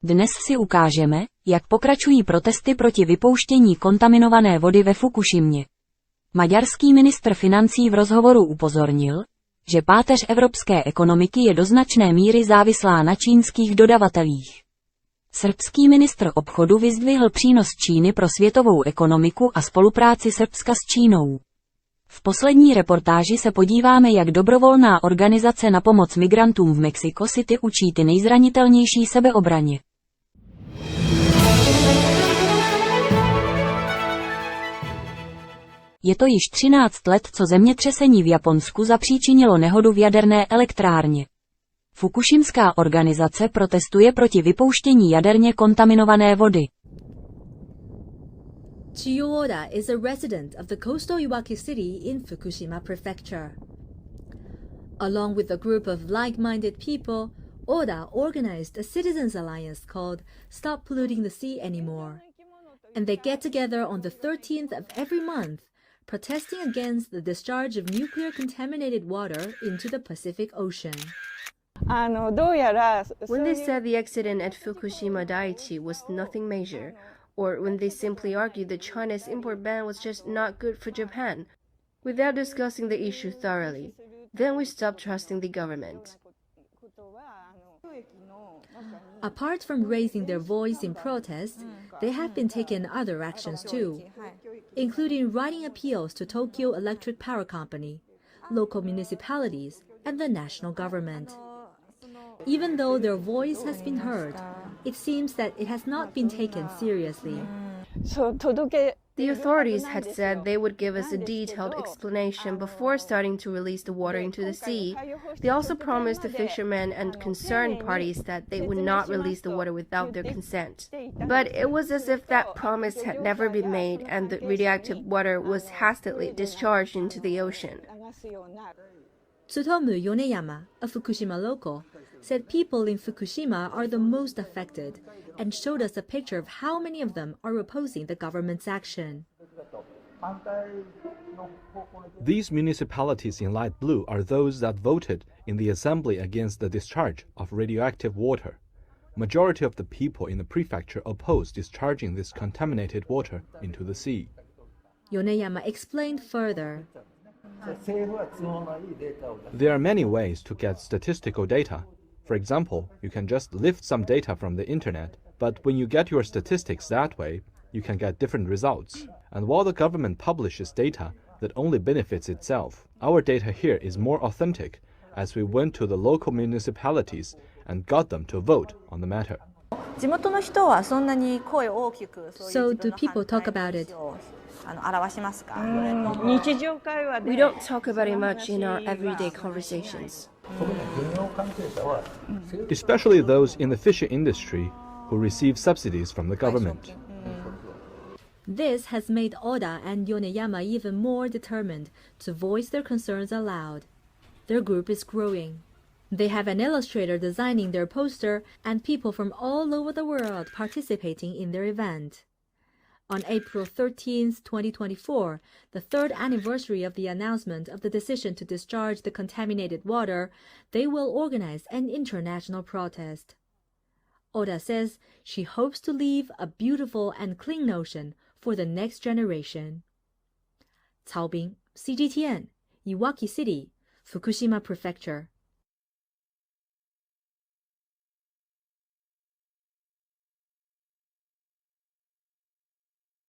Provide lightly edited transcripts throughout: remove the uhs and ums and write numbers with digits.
Dnes si ukážeme, jak pokračují protesty proti vypouštění kontaminované vody ve Fukušimě. Maďarský ministr financí v rozhovoru upozornil, že páteř evropské ekonomiky je do značné míry závislá na čínských dodavatelích. Srbský ministr obchodu vyzdvihl přínos Číny pro světovou ekonomiku a spolupráci Srbska s Čínou. V poslední reportáži se podíváme, jak dobrovolná organizace na pomoc migrantům v Mexico City učí ty nejzranitelnější sebeobraně. Je to již 13 let, co zemětřesení v Japonsku zapříčinilo nehodu v jaderné elektrárně. Fukušimská organizace protestuje proti vypouštění jaderně kontaminované vody. Chiyo Oda is a resident of the coastal Iwaki city in Fukushima Prefecture. Along with a group of like-minded people, Oda organized a citizens' alliance called Stop Polluting the Sea Anymore. And they get together on the 13th of every month, protesting against the discharge of nuclear contaminated water into the Pacific Ocean. When they said the accident at Fukushima Daiichi was nothing major, or when they simply argued that China's import ban was just not good for Japan, without discussing the issue thoroughly, then we stopped trusting the government. Apart from raising their voice in protest, they have been taking other actions too, including writing appeals to Tokyo Electric Power Company, local municipalities, and the national government. Even though their voice has been heard, it seems that it has not been taken seriously. The authorities had said they would give us a detailed explanation before starting to release the water into the sea. They also promised the fishermen and concerned parties that they would not release the water without their consent. But it was as if that promise had never been made and the radioactive water was hastily discharged into the ocean. Tsutomu Yoneyama, a Fukushima local, said people in Fukushima are the most affected and showed us a picture of how many of them are opposing the government's action. These municipalities in light blue are those that voted in the assembly against the discharge of radioactive water. Majority of the people in the prefecture oppose discharging this contaminated water into the sea. Yoneyama explained further. There are many ways to get statistical data. For example, you can just lift some data from the internet, but when you get your statistics that way, you can get different results. And while the government publishes data that only benefits itself, our data here is more authentic, as we went to the local municipalities and got them to vote on the matter. So do people talk about it? We don't talk about it much in our everyday conversations. Especially those in the fishing industry who receive subsidies from the government. This has made Oda and Yoneyama even more determined to voice their concerns aloud. Their group is growing. They have an illustrator designing their poster and people from all over the world participating in their event. On April 13, 2024, the third anniversary of the announcement of the decision to discharge the contaminated water, they will organize an international protest. Oda says she hopes to leave a beautiful and clean ocean for the next generation. Cao Bing, CGTN, Iwaki City, Fukushima Prefecture.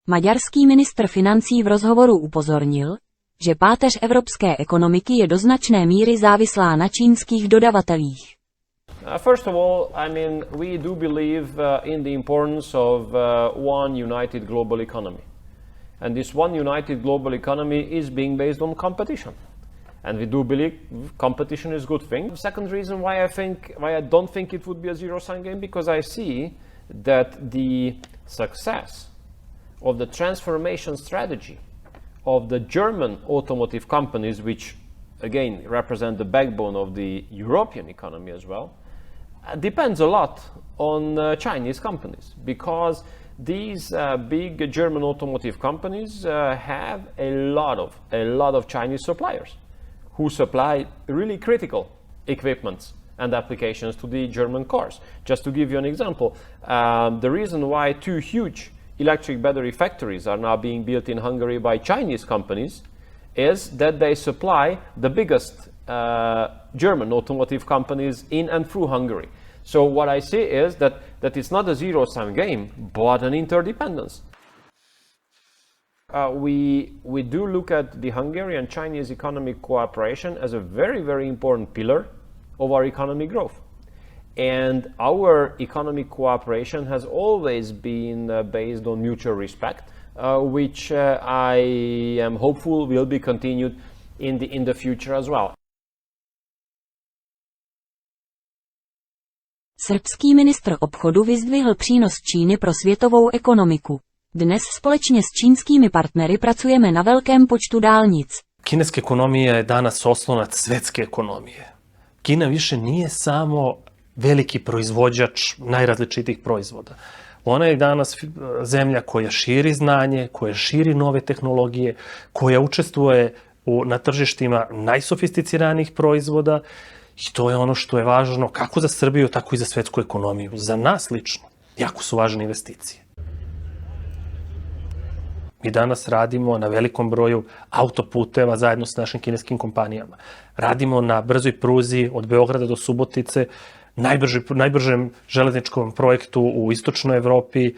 Maďarský ministr financí v rozhovoru upozornil, že páteř evropské ekonomiky je do značné míry závislá na čínských dodavatelích. First of all, we do believe in the importance of one united global economy. And this one united global economy is being based on competition. And we do believe competition is a good thing. The second reason why I don't think it would be a zero-sum game, because I see that the success of the transformation strategy of the German automotive companies, which again represent the backbone of the European economy as well, depends a lot on Chinese companies, because these big German automotive companies have a lot of Chinese suppliers who supply really critical equipment and applications to the German cars. Just to give you an example, the reason why 2 huge electric battery factories are now being built in Hungary by Chinese companies is that they supply the biggest German automotive companies in and through Hungary. So what I see is that it's not a zero-sum game, but an interdependence. We do look at the Hungarian-Chinese economic cooperation as a very, very important pillar of our economic growth. And our economic cooperation has always been based on mutual respect, which I am hopeful will be continued in the future as well. Srbský ministr obchodu vyzdvihl přínos Číny pro světovou ekonomiku. Dnes společně s čínskými partnery pracujeme na velkém počtu dálnic. Kineska ekonomija je danas oslonac svetske ekonomije. Kina više nije samo veliki proizvođač najrazličitijih proizvoda. Ona je danas zemlja koja širi znanje, koja širi nove tehnologije, koja učestvuje na tržištima najsofisticiranijih proizvoda i to je ono što je važno kako za Srbiju, tako i za svetsku ekonomiju. Za nas lično, jako su važne investicije. Mi danas radimo na velikom broju autoputeva zajedno s našim kineskim kompanijama. Radimo na brzoj pruzi od Beograda do Subotice, najbržem železničkom projektu u istočnoj Evropi,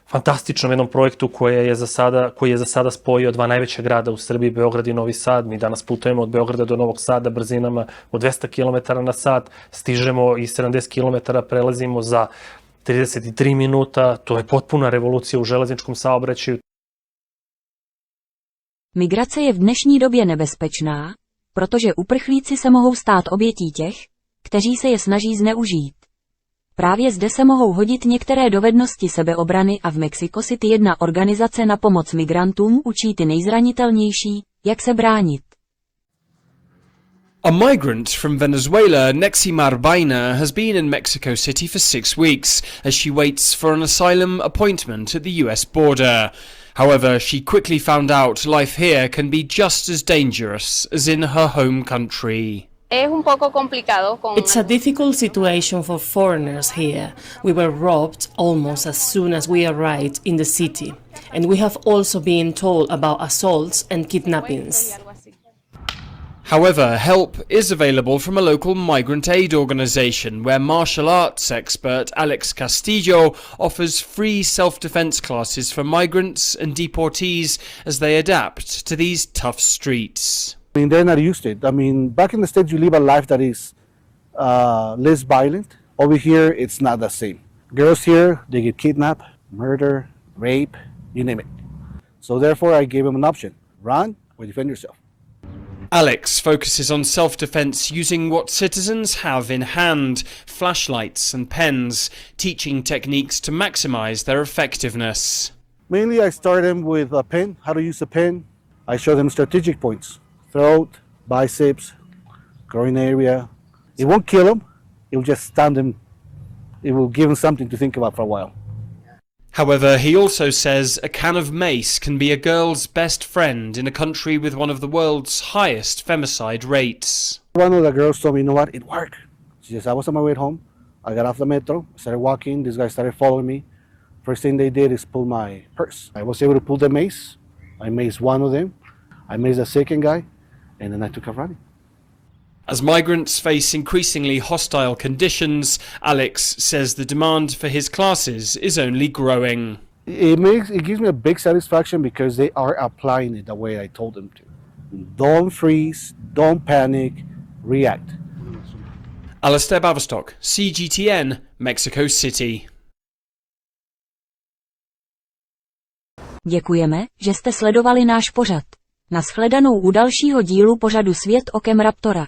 fantastičnom jednom projektu koji je za sada spojio 2 najveća grada u Srbiji, Beograd i Novi Sad. Mi danas putujemo od Beograda do Novog Sada brzinama od 200 km na sat, stižemo i 70 km prelazimo za 33 minuta. To je potpuna revolucija u železničkom saobraćaju. Migrace je v dnešní době nebezpečná, protože uprchlíci se mohou stát obětí těch, kteří se je snaží zneužít. Právě zde se mohou hodit některé dovednosti sebeobrany a v Mexico City jedna organizace na pomoc migrantům učí ty nejzranitelnější, jak se bránit. A migrant from Venezuela, Neximar Baina, has been in Mexico City for 6 weeks as she waits for an asylum appointment at the US border. However, she quickly found out life here can be just as dangerous as in her home country. It's a difficult situation for foreigners here. We were robbed almost as soon as we arrived in the city, and we have also been told about assaults and kidnappings. However, help is available from a local migrant aid organisation where martial arts expert Alex Castillo offers free self-defence classes for migrants and deportees as they adapt to these tough streets. I mean, they're not used to it. I mean, back in the States, you live a life that is less violent. Over here, it's not the same. Girls here, they get kidnapped, murder, rape, you name it. So therefore, I gave them an option. Run or defend yourself. Alex focuses on self-defence using what citizens have in hand, flashlights and pens, teaching techniques to maximise their effectiveness. Mainly, I start them with a pen, how to use a pen. I show them strategic points. Throat, biceps, groin area. It won't kill them, it will just stun them. It will give them something to think about for a while. However, he also says a can of mace can be a girl's best friend in a country with one of the world's highest femicide rates. One of the girls told me, you know what, it worked. She says, I was on my way home, I got off the metro, started walking, this guy started following me. First thing they did is pull my purse. I was able to pull the mace. I maced one of them. I maced the second guy. And then I took off running. As migrants face increasingly hostile conditions, Alex says the demand for his classes is only growing. It gives me a big satisfaction because they are applying it the way I told them to. Don't freeze, don't panic, react. Alistair Baverstock, CGTN, Mexico City. Děkujeme, že jste sledovali náš pořad. Nashledanou u dalšího dílu pořadu Svět okem Raptora.